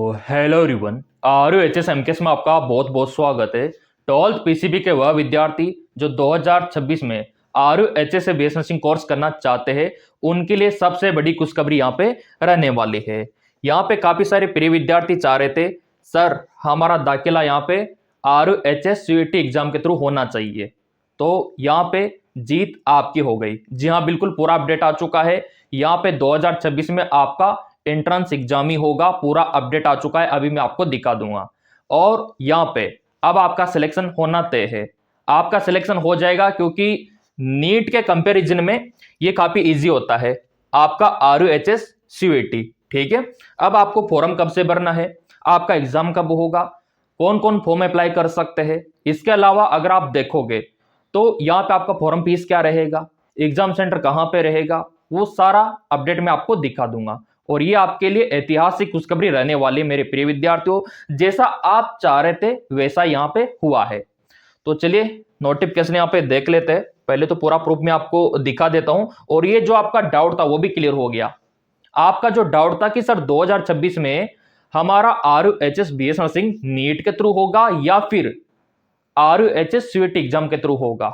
Hello everyone, RUHSMKS में आपका बहुत बहुत स्वागत है। 12th PCB के वह विद्यार्थी जो 2026 में RUHS से BS नर्सिंग कोर्स करना चाहते हैं, उनके लिए सबसे बड़ी खुशखबरी यहाँ पे रहने वाली है। यहाँ पे काफी सारे प्रिय विद्यार्थी चाह रहे थे, सर हमारा दाखिला यहाँ पे RUHS CUET एग्जाम के थ्रू होना चाहिए, तो यहाँ पे जीत आपकी हो गई। जी हाँ, बिल्कुल पूरा अपडेट आ चुका है। यहाँ पे 2026 में आपका एंट्रेंस एग्जाम ही होगा, पूरा अपडेट आ चुका है, अभी मैं आपको दिखा दूंगा। और यहाँ पे अब आपका सिलेक्शन होना तय है, आपका सिलेक्शन हो जाएगा, क्योंकि नीट के कंपैरिजन में ये काफी इजी होता है आपका RUHS CUET। ठीक है, अब आपको फॉर्म कब से भरना है, आपका एग्जाम कब होगा, कौन कौन फॉर्म अप्लाई कर सकते हैं, इसके अलावा अगर आप देखोगे तो यहाँ पे आपका फॉर्म फीस क्या रहेगा, एग्जाम सेंटर कहाँ पे रहेगा, वो सारा अपडेट मैं आपको दिखा दूंगा। और ये आपके लिए ऐतिहासिक खुशखबरी रहने वाली है मेरे प्रिय विद्यार्थियों। जैसा आप चाह रहे थे वैसा यहाँ पे हुआ है। तो चलिए नोटिफिकेशन यहाँ पे देख लेते हैं। पहले तो पूरा प्रूफ मैं आपको दिखा देता हूं, और ये जो आपका डाउट था वो भी क्लियर हो गया। आपका जो डाउट था कि सर 2026 में हमारा RUHS BS नर्सिंग नीट के थ्रू होगा या फिर RUHS CUET एग्जाम के थ्रू होगा,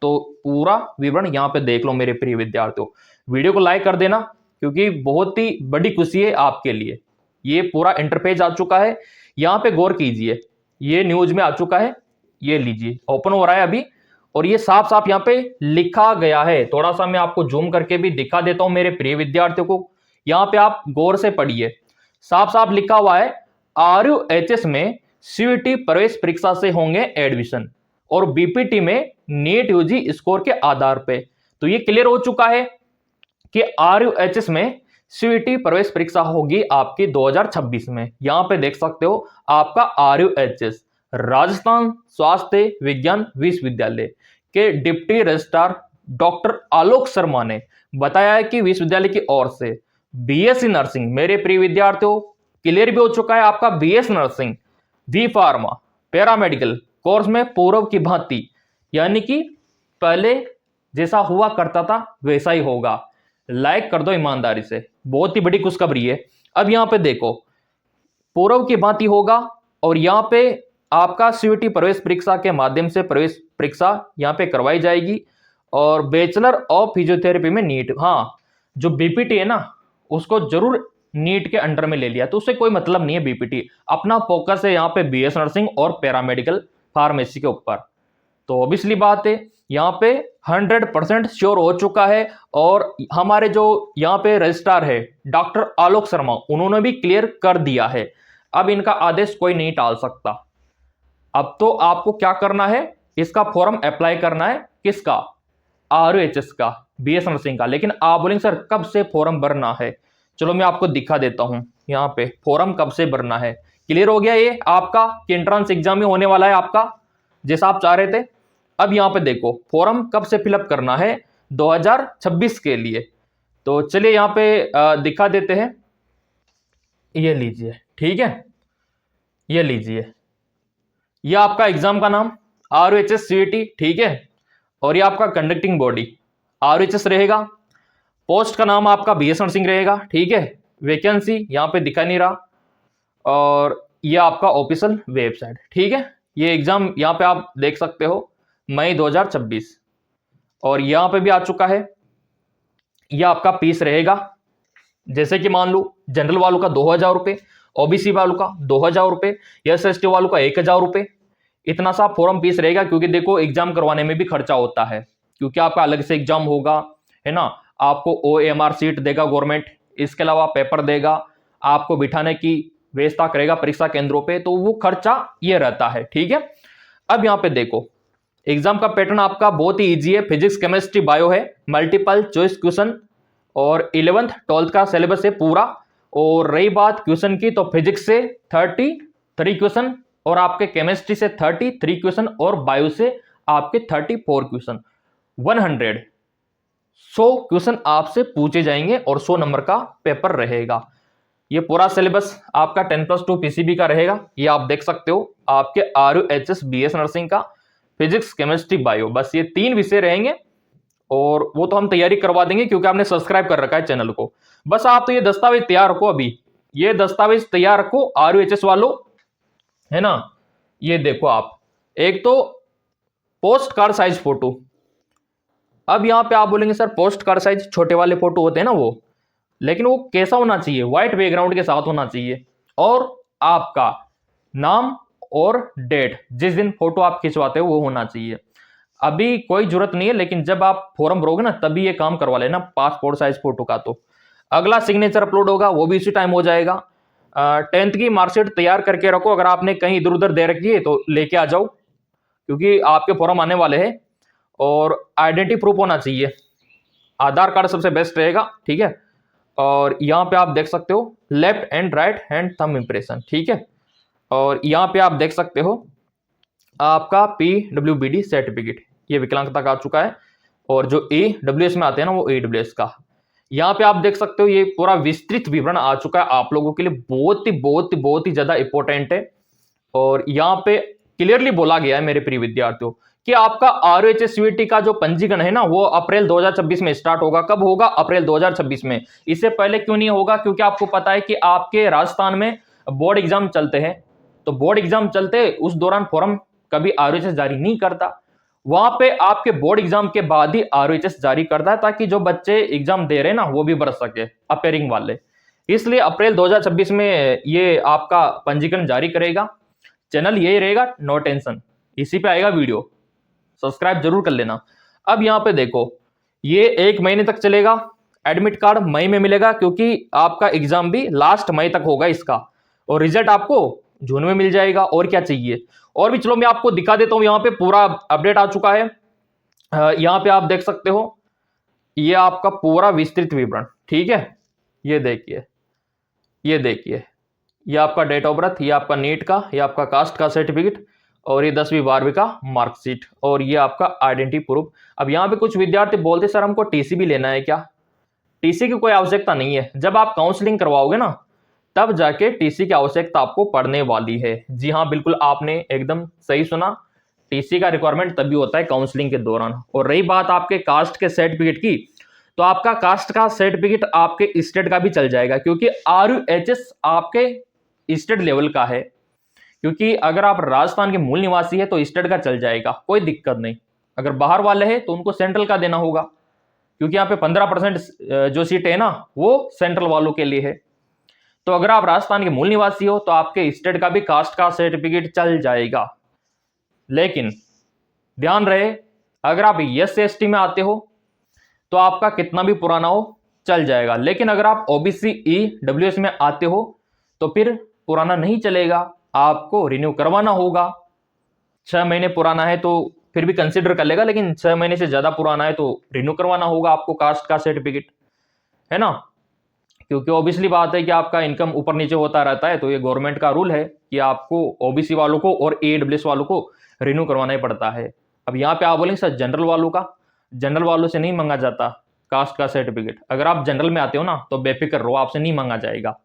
तो पूरा विवरण यहाँ पे देख लो मेरे प्रिय विद्यार्थियों। वीडियो को लाइक कर देना, क्योंकि बहुत ही बड़ी खुशी है आपके लिए। ये पूरा इंटरपेज आ चुका है, यहाँ पे गौर कीजिए, ये न्यूज में आ चुका है, ये लीजिए ओपन हो रहा है अभी, और ये साफ साफ यहाँ पे लिखा गया है। थोड़ा सा मैं आपको जूम करके भी दिखा देता हूं मेरे प्रिय विद्यार्थियों को, यहाँ पे आप गौर से पढ़िए, साफ साफ लिखा हुआ है RUHS में CUET प्रवेश परीक्षा से होंगे एडमिशन, और BPT में नीट यूजी स्कोर के आधार पे। तो ये क्लियर हो चुका है कि RUHS में CUET प्रवेश परीक्षा होगी आपकी 2026 में। यहां पे देख सकते हो आपका RUHS राजस्थान स्वास्थ्य विज्ञान विश्वविद्यालय के deputy registrar doctor Alok Sharma ने बताया है कि विश्वविद्यालय की ओर से BSc नर्सिंग, मेरे प्रिय विद्यार्थियों क्लियर भी हो चुका है आपका BS nursing, B pharma, paramedical course में पूर्व की भांति, यानी कि पहले जैसा हुआ करता था वैसा ही होगा। लाइक कर दो ईमानदारी से, बहुत ही बड़ी खुशखबरी है। अब यहां पे देखो, पूर्व की भांति होगा, और यहां पे आपका CUET प्रवेश परीक्षा के माध्यम से प्रवेश परीक्षा यहां पे करवाई जाएगी, और बैचलर ऑफ फिजियोथेरेपी में नीट, हाँ जो BPT है ना, उसको जरूर नीट के अंडर में ले लिया, तो उससे कोई मतलब नहीं है। BPT अपना फोकस है यहाँ पे BS नर्सिंग और पैरामेडिकल फार्मेसी के ऊपर। तो ऑब्वियसली बात है, यहाँ पे 100% श्योर हो चुका है। और हमारे जो यहाँ पे रजिस्ट्रार है डॉक्टर आलोक शर्मा, उन्होंने भी क्लियर कर दिया है, अब इनका आदेश कोई नहीं टाल सकता। अब तो आपको क्या करना है, इसका फॉर्म अप्लाई करना है, किसका, RUHS का, BS नर्सिंग का। लेकिन आप बोलेंगे सर कब से फॉर्म भरना है, चलो मैं आपको दिखा देता हूं यहाँ पे फॉर्म कब से भरना है। क्लियर हो गया ये आपका कि एंट्रेंस एग्जाम में होने वाला है आपका, जैसा आप चाह रहे थे। अब यहाँ पे देखो फॉर्म कब से फिलअप करना है 2026 के लिए, तो चलिए यहाँ पे दिखा देते हैं। ये लीजिए, ठीक है, ये लीजिए, ये आपका एग्जाम का नाम RUHS CUET, ठीक है, और ये आपका कंडक्टिंग बॉडी RUHS रहेगा, पोस्ट का नाम आपका BS नर्सिंग रहेगा, ठीक है, वैकेंसी यहाँ पे दिखा नहीं रहा, और ये आपका ऑफिशियल वेबसाइट, ठीक है। ये एग्जाम यहाँ पे आप देख सकते हो, मई 2026, और यहाँ पे भी आ चुका है। यह आपका फीस रहेगा, जैसे कि मान लो जनरल वालों का 2000 रुपये, OBC वालों का 2000 रुपये, SC वालों का 1000 रुपये, इतना सा फॉर्म फीस रहेगा। क्योंकि देखो एग्जाम करवाने में भी खर्चा होता है, क्योंकि आपका अलग से एग्जाम होगा, है ना, आपको OMR सीट देगा गवर्नमेंट, इसके अलावा पेपर देगा, आपको बिठाने की व्यवस्था करेगा परीक्षा केंद्रों पे, तो वो खर्चा ये रहता है, ठीक है। अब यहाँ पे देखो एग्जाम का पैटर्न आपका बहुत ही इजी है, फिजिक्स केमिस्ट्री बायो है, मल्टीपल चॉइस क्वेश्चन, और 11th 12th का सिलेबस है पूरा। और रही बात क्वेश्चन की, तो फिजिक्स से 33 क्वेश्चन, और आपके केमिस्ट्री से 33 क्वेश्चन, और बायो से आपके 34 क्वेश्चन, 100 क्वेश्चन आपसे पूछे जाएंगे, और 100 नंबर का पेपर रहेगा। ये पूरा सिलेबस आपका 10+2 PCB का रहेगा, ये आप देख सकते हो आपके RUHS BS नर्सिंग का, फिजिक्स केमिस्ट्री बायो, बस ये 3 विषय रहेंगे। और वो तो हम तैयारी करवा देंगे, क्योंकि आपने सब्सक्राइब कर रखा है चैनल को। बस आप तो ये दस्तावेज तैयार रखो, अभी ये दस्तावेज तैयार रखो RUHS वालों, है ना। ये देखो आप, एक तो पोस्ट कार्ड साइज फोटो। अब यहां पे आप बोलेंगे सर पोस्ट कार्ड साइज छोटे वाले फोटो होते हैं ना वो, लेकिन वो कैसा होना चाहिए, व्हाइट बैकग्राउंड के साथ होना चाहिए, और आपका नाम और डेट जिस दिन फोटो आप खिंचवाते हो वो होना चाहिए। अभी कोई जरूरत नहीं है, लेकिन जब आप फॉर्म भरोगे ना तभी ये काम करवा लेना पासपोर्ट साइज फोटो का। तो अगला सिग्नेचर अपलोड होगा, वो भी इसी टाइम हो जाएगा। 10th की मार्कशीट तैयार करके रखो, अगर आपने कहीं इधर उधर दे रखी है तो लेके आ जाओ, क्योंकि आपके फॉर्म आने वाले हैं। और आइडेंटिटी प्रूफ होना चाहिए, आधार कार्ड सबसे बेस्ट रहेगा, ठीक है। और यहाँ पे आप देख सकते हो left and right hand thumb impression, ठीक है। और यहाँ पे आप देख सकते हो आपका PWBD सर्टिफिकेट, ये विकलांगता का आ चुका है। और जो AWS में आते हैं ना वो AWS का, यहाँ पे आप देख सकते हो ये पूरा विस्तृत विवरण आ चुका है आप लोगों के लिए, बहुत ही ज्यादा इंपॉर्टेंट है। और यहाँ पे क्लियरली बोला गया है मेरे प्रिय विद्यार्थियों कि आपका RUHS CVT का जो पंजीकरण है ना वो अप्रैल 2026 में स्टार्ट होगा। कब होगा? अप्रैल 2026 में। इससे पहले क्यों नहीं होगा? क्योंकि आपको पता है कि आपके राजस्थान में बोर्ड एग्जाम चलते हैं, तो बोर्ड एग्जाम चलते उस दौरान फॉर्म कभी RUHS जारी नहीं करता, वहां पे आपके बोर्ड एग्जाम के बाद ही RUHS जारी करता है, ताकि जो बच्चे एग्जाम दे रहे हैं ना वो भी भर सके, अपेयरिंग वाले। इसलिए अप्रैल 2026 में ये आपका पंजीकरण जारी करेगा। चैनल यही रहेगा, नो टेंशन, इसी पे आएगा वीडियो, सब्सक्राइब जरूर कर लेना। अब यहाँ पे देखो ये 1 महीने तक चलेगा, एडमिट कार्ड मई में मिलेगा, क्योंकि आपका एग्जाम भी लास्ट मई तक होगा इसका, और रिजल्ट आपको जून में मिल जाएगा। और क्या चाहिए? और भी चलो मैं आपको दिखा देता हूं, यहाँ पे पूरा अपडेट आ चुका है। यहाँ पे आप देख सकते हो ये आपका पूरा विस्तृत विवरण, ठीक है। ये देखिए, ये देखिए, ये आपका डेट ऑफ बर्थ, ये आपका नीट का, ये आपका कास्ट का सर्टिफिकेट, और ये 10वीं 12वीं का मार्कशीट, और ये आपका आइडेंटिटी प्रूफ। अब यहाँ पे कुछ विद्यार्थी बोलते सर हमको TC भी लेना है क्या? TC की कोई आवश्यकता नहीं है, जब आप काउंसलिंग करवाओगे ना तब जाके TC की आवश्यकता आपको पड़ने वाली है। जी हाँ, बिल्कुल आपने एकदम सही सुना, TC का रिक्वायरमेंट तभी होता है काउंसलिंग के दौरान। और रही बात आपके कास्ट के सर्टिफिकेट की, तो आपका कास्ट का सर्टिफिकेट आपके स्टेट का भी चल जाएगा, क्योंकि RUHS आपके स्टेट लेवल का है। क्योंकि अगर आप राजस्थान के मूल निवासी है तो स्टेट का चल जाएगा, कोई दिक्कत नहीं। अगर बाहर वाले हैं तो उनको सेंट्रल का देना होगा, क्योंकि यहाँ पे 15% जो सीट है ना वो सेंट्रल वालों के लिए है। तो अगर आप राजस्थान के मूल निवासी हो तो आपके स्टेट का भी कास्ट का सर्टिफिकेट चल जाएगा। लेकिन ध्यान रहे, अगर आप SC/ST में आते हो तो आपका कितना भी पुराना हो चल जाएगा, लेकिन अगर आप OBC EWS में आते हो तो फिर पुराना नहीं चलेगा, आपको रिन्यू करवाना होगा। 6 महीने पुराना है तो फिर भी कंसिडर कर लेगा, लेकिन 6 महीने से ज्यादा पुराना है तो रिन्यू करवाना होगा आपको कास्ट का सर्टिफिकेट, है ना। क्योंकि ऑब्वियसली बात है कि आपका इनकम ऊपर नीचे होता रहता है, तो ये गवर्नमेंट का रूल है कि आपको OBC वालों को और AWS वालों को रिन्यू करवाना ही पड़ता है। अब यहाँ पे आप बोलेंगे सर जनरल वालों का, जनरल वालों से नहीं मांगा जाता कास्ट का सर्टिफिकेट। अगर आप जनरल में आते हो ना तो बेफिक्र रहो, आपसे नहीं मांगा जाएगा,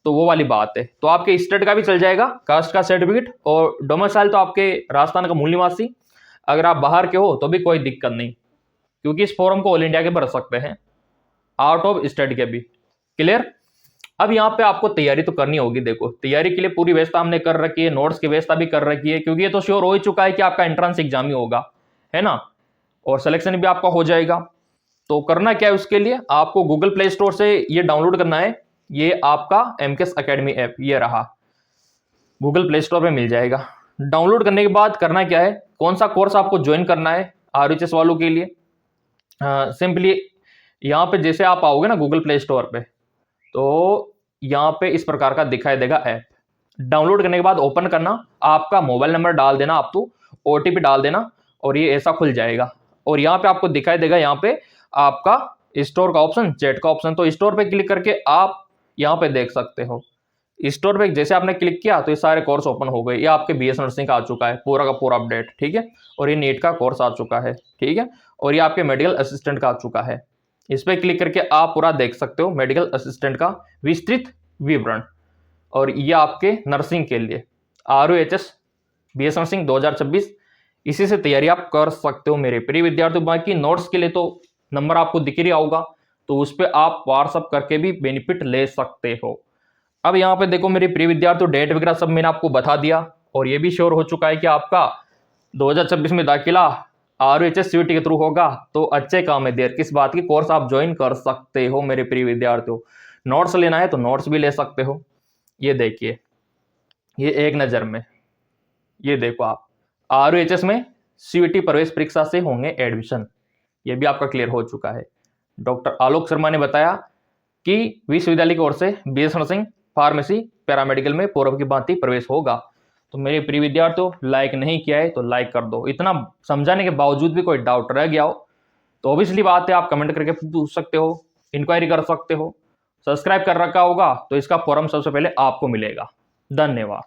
तो वो वाली बात है। तो आपके स्टेट का भी चल जाएगा कास्ट का सर्टिफिकेट, और डोमिसाइल तो आपके राजस्थान का मूल निवासी। अगर आप बाहर के हो तो भी कोई दिक्कत नहीं, क्योंकि इस फॉर्म को ऑल इंडिया के भर सकते हैं, आउट ऑफ स्टेट के भी। क्लियर? अब यहाँ पे आपको तैयारी तो करनी होगी। देखो तैयारी के लिए पूरी व्यवस्था हमने कर रखी है, नोट्स की व्यवस्था भी कर रखी है, क्योंकि ये तो श्योर हो ही चुका है कि आपका एंट्रेंस एग्जाम ही होगा, है ना, और सिलेक्शन भी आपका हो जाएगा। तो करना क्या है, उसके लिए आपको गूगल प्ले स्टोर से ये डाउनलोड करना है, ये आपका MKS अकेडमी ऐप, ये रहा, गूगल प्ले स्टोर पे मिल जाएगा। डाउनलोड करने के बाद करना क्या है, कौन सा कोर्स आपको ज्वाइन करना है RUHS वालों के लिए, सिंपली यहाँ पे जैसे आप आओगे ना गूगल प्ले स्टोर पे, तो यहाँ पे इस प्रकार का दिखाई देगा ऐप। डाउनलोड करने के बाद ओपन करना, आपका मोबाइल नंबर डाल देना, आप तो OTP डाल देना, और ये ऐसा खुल जाएगा। और यहाँ पे आपको दिखाई देगा, यहाँ पे आपका स्टोर का ऑप्शन, चैट का ऑप्शन, तो स्टोर पे क्लिक करके आप यहाँ पे देख सकते हो। स्टोर पे जैसे आपने क्लिक किया तो ये सारे कोर्स ओपन हो गए। ये आपके BS नर्सिंग का आ चुका है पूरा का पूरा अपडेट, ठीक है। और ये नीट का कोर्स आ चुका है, ठीक है। और ये आपके मेडिकल असिस्टेंट का आ चुका है। इस पर क्लिक करके आप पूरा देख सकते हो मेडिकल असिस्टेंट का विस्तृत विवरण। और ये आपके नर्सिंग के लिए RUHS BS नर्सिंग 2026, इसी से तैयारी आप कर सकते हो मेरे प्रिय विद्यार्थी। बाकी नोट्स के लिए तो नंबर आपको दिख ही रहा होगा, तो उस पर आप व्हाट्सअप करके भी बेनिफिट ले सकते हो। अब यहाँ पे देखो मेरे प्रिय विद्यार्थियों, डेट वगैरह सब मैंने आपको बता दिया और ये भी श्योर हो चुका है कि आपका 2026 में दाखिला RHS CVT के थ्रू होगा। तो अच्छे काम है, देर किस बात की, कोर्स आप ज्वाइन कर सकते हो मेरे प्रिय विद्यार्थियों। नोट्स लेना है तो नोट्स भी ले सकते हो। ये देखिए, ये एक नज़र में ये देखो, आप RHS में CVT प्रवेश परीक्षा से होंगे एडमिशन, ये भी आपका क्लियर हो चुका है। डॉक्टर आलोक शर्मा ने बताया कि विश्वविद्यालय की ओर से BS नर्सिंग, फार्मेसी, पैरामेडिकल में पूर्व की भांति प्रवेश होगा। तो मेरे प्रिय विद्यार्थियों, लाइक नहीं किया है तो लाइक कर दो। इतना समझाने के बावजूद भी कोई डाउट रह गया हो तो ऑब्वियसली बात है, आप कमेंट करके पूछ सकते हो, इंक्वायरी कर सकते हो। सब्सक्राइब कर रखा होगा तो इसका फॉर्म सबसे पहले आपको मिलेगा। धन्यवाद।